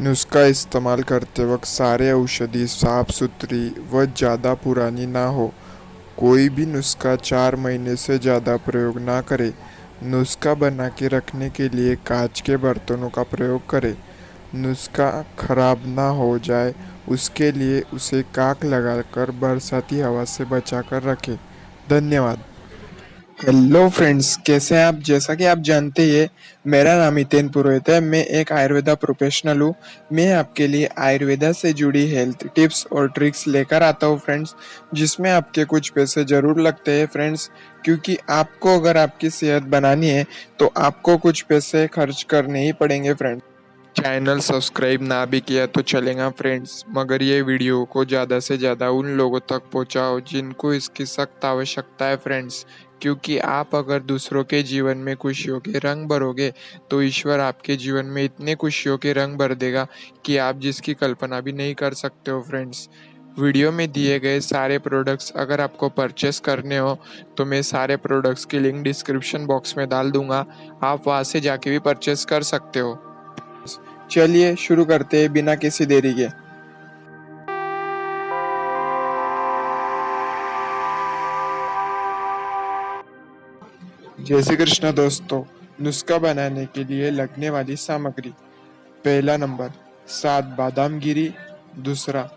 नुस्खा इस्तेमाल करते वक्त सारे औषधि साफ सुथरी व ज़्यादा पुरानी ना हो। कोई भी नुस्खा 4 महीने से ज़्यादा प्रयोग ना करें। नुस्खा बना के रखने के लिए कांच के बर्तनों का प्रयोग करें। नुस्खा खराब ना हो जाए उसके लिए उसे काक लगाकर बरसाती हवा से बचाकर रखें। धन्यवाद। हेलो फ्रेंड्स, कैसे हैं आप? जैसा कि आप जानते ही हैं, मेरा नाम हितेन पुरोहित है। मैं एक आयुर्वेदा प्रोफेशनल हूँ। मैं आपके लिए आयुर्वेदा से जुड़ी हेल्थ टिप्स और ट्रिक्स लेकर आता हूँ फ्रेंड्स, जिसमें आपके कुछ पैसे ज़रूर लगते हैं फ्रेंड्स, क्योंकि आपको अगर आपकी सेहत बनानी है तो आपको कुछ पैसे खर्च करने ही पड़ेंगे फ्रेंड्स। चैनल सब्सक्राइब ना भी किया तो चलेगा फ्रेंड्स, मगर ये वीडियो को ज़्यादा से ज़्यादा उन लोगों तक पहुँचाओ जिनको इसकी सख्त आवश्यकता है फ्रेंड्स, क्योंकि आप अगर दूसरों के जीवन में खुशियों के रंग भरोगे तो ईश्वर आपके जीवन में इतने खुशियों के रंग भर देगा कि आप जिसकी कल्पना भी नहीं कर सकते हो फ्रेंड्स। वीडियो में दिए गए सारे प्रोडक्ट्स अगर आपको परचेस करने हो तो मैं सारे प्रोडक्ट्स की लिंक डिस्क्रिप्शन बॉक्स में डाल दूंगा, आप वहां से जाके भी परचेस कर सकते हो। चलिए शुरू करते हैं बिना किसी देरी के। जय श्री कृष्ण दोस्तों। नुस्खा बनाने के लिए लगने वाली सामग्री: पहला नंबर 7 बादाम गिरी, दूसरा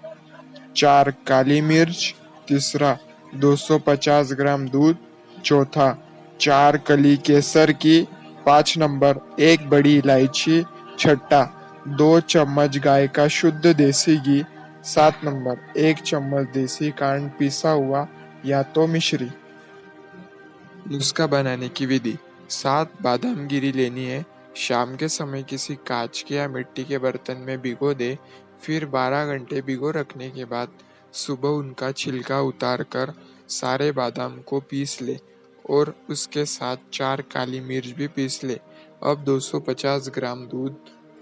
4 काली मिर्च, तीसरा 250 ग्राम दूध, चौथा 4 कली केसर की, 5 नंबर 1 बड़ी इलायची, छठा 2 चम्मच गाय का शुद्ध देसी घी, 7 नंबर 1 चम्मच देसी कांड पिसा हुआ या तो मिश्री। नुस्खा बनाने की विधि: 7 बादाम गिरी लेनी है। शाम के समय किसी कांच के या मिट्टी के बर्तन में भिगो दे। फिर 12 घंटे भिगो रखने के बाद सुबह उनका छिलका उतार कर सारे बादाम को पीस ले और उसके साथ 4 काली मिर्च भी पीस ले। अब 250 ग्राम दूध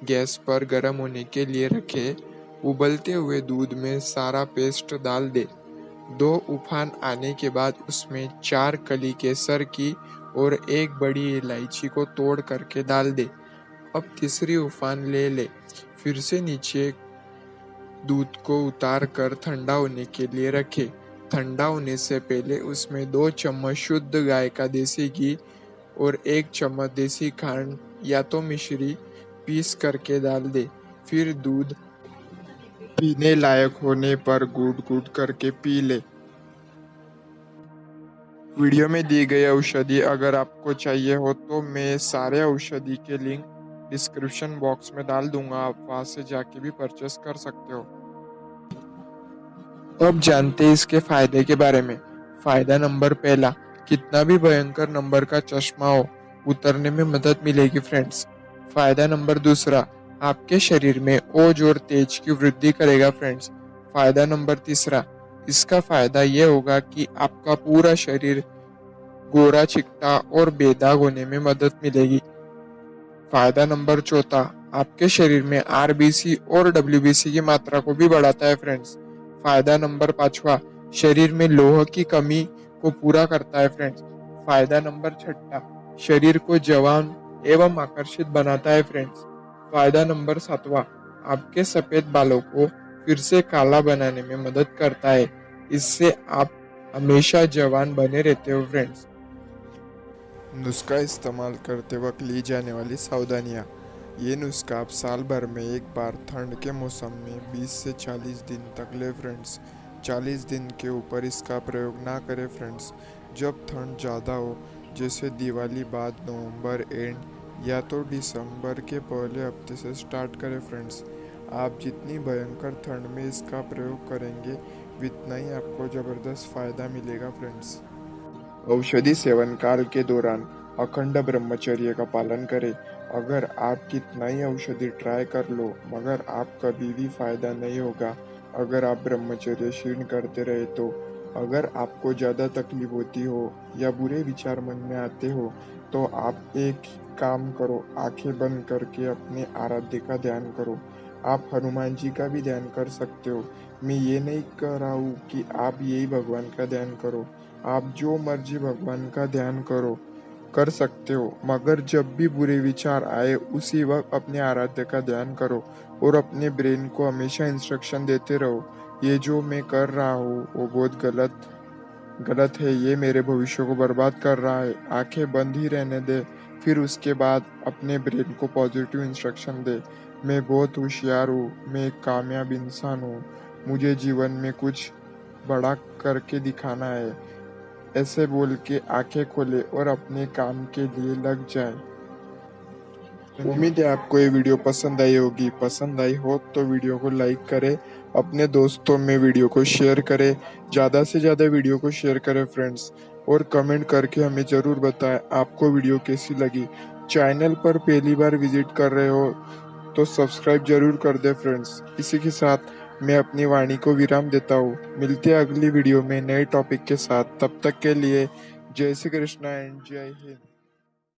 गैस पर गर्म होने के लिए रखे। उबलते हुए दूध में सारा पेस्ट डाल दे। 2 उफान आने के बाद उसमें 4 कली केसर की और 1 बड़ी इलायची को तोड़ करके डाल दे। अब तीसरी उफान ले ले। फिर से नीचे दूध को उतार कर ठंडा होने के लिए रखे। ठंडा होने से पहले उसमें 2 चम्मच शुद्ध गाय का देसी घी और 1 चम्मच देसी खांड या तो मिश्री पीस करके डाल दे। फिर दूध पीने लायक होने पर घूट घूट करके पी ले। वीडियो में दी गई औषधि अगर आपको चाहिए हो तो मैं सारे औषधि के लिंक डिस्क्रिप्शन बॉक्स में डाल दूंगा, आप वहां से जाके भी परचेस कर सकते हो। अब जानते हैं इसके फायदे के बारे में। फायदा नंबर पहला: कितना भी भयंकर नंबर का चश्मा हो, उतरने में मदद मिलेगी फ्रेंड्स। फायदा नंबर दूसरा: आपके शरीर में ओज और तेज की वृद्धि करेगा फ्रेंड्स। फायदा नंबर तीसरा: इसका फायदा यह होगा कि आपका पूरा शरीर गोरा चिकटा और बेदाग होने में मदद मिलेगी। फायदा नंबर चौथा: आपके शरीर में आरबीसी और डब्ल्यूबीसी की मात्रा को भी बढ़ाता है फ्रेंड्स। फायदा नंबर पांचवा: शरीर में लोह की कमी को पूरा करता है फ्रेंड्स। फायदा नंबर छठा: शरीर को जवान एवं आकर्षित बनाता है फ्रेंड्स। फायदा नंबर सातवां: आपके सफेद बालों को फिर से काला बनाने में मदद करता है। इससे आप हमेशा जवान बने रहते हो फ्रेंड्स। नुस्खा इस्तेमाल करते वक्त ली जाने वाली सावधानियाँ: ये नुस्खा आप साल भर में एक बार ठंड के मौसम में 20 से 40 दिन तक ले फ्रेंड्स। 40 दिन के ऊपर इसका प्रयोग ना करें फ्रेंड्स। जब ठंड ज़्यादा हो, जैसे दिवाली बाद नवंबर एंड या तो दिसंबर के पहले हफ्ते से स्टार्ट करें फ्रेंड्स। आप जितनी भयंकर ठंड में इसका प्रयोग करेंगे उतना ही आपको ज़बरदस्त फ़ायदा मिलेगा फ्रेंड्स। औषधि सेवन काल के दौरान अखंड ब्रह्मचर्य का पालन करें। अगर आप कितना ही औषधि ट्राई कर लो मगर आप कभी भी फायदा नहीं होगा अगर आप ब्रह्मचर्य क्षीण करते रहे तो। अगर आपको ज़्यादा तकलीफ होती हो या बुरे विचार मन में आते हो तो आप एक काम करो, आंखें बंद करके अपने आराध्य का ध्यान करो। आप हनुमान जी का भी ध्यान कर सकते हो। मैं ये नहीं कह रहा हूँ कि आप यही भगवान का ध्यान करो, आप जो मर्जी भगवान का ध्यान करो। कर सकते हो, मगर जब भी बुरे विचार आए उसी वक्त अपने आराध्य का ध्यान करो और अपने ब्रेन को हमेशा इंस्ट्रक्शन देते रहो, ये जो मैं कर रहा हूँ वो बहुत गलत गलत है, ये मेरे भविष्य को बर्बाद कर रहा है। आंखें बंद ही रहने दे, फिर उसके बाद अपने ब्रेन को पॉजिटिव इंस्ट्रक्शन दे। मैं बहुत होशियार हूँ, मैं एक कामयाब इंसान हूँ, मुझे जीवन में कुछ बड़ा करके दिखाना है। ऐसे बोल के आंखें खोले और अपने काम के लिए लग जाए। उम्मीद है आपको ये वीडियो पसंद आई होगी। पसंद आई हो तो वीडियो को लाइक करें, अपने दोस्तों में वीडियो को शेयर करें, ज़्यादा से ज़्यादा वीडियो को शेयर करें फ्रेंड्स, और कमेंट करके हमें ज़रूर बताएं आपको वीडियो कैसी लगी। चैनल पर पहली बार विजिट कर रहे हो तो सब्सक्राइब जरूर कर दे फ्रेंड्स। इसी के साथ मैं अपनी वाणी को विराम देता हूँ। मिलते हैं अगली वीडियो में नए टॉपिक के साथ। तब तक के लिए जय श्री कृष्णा एंड जय हिंद।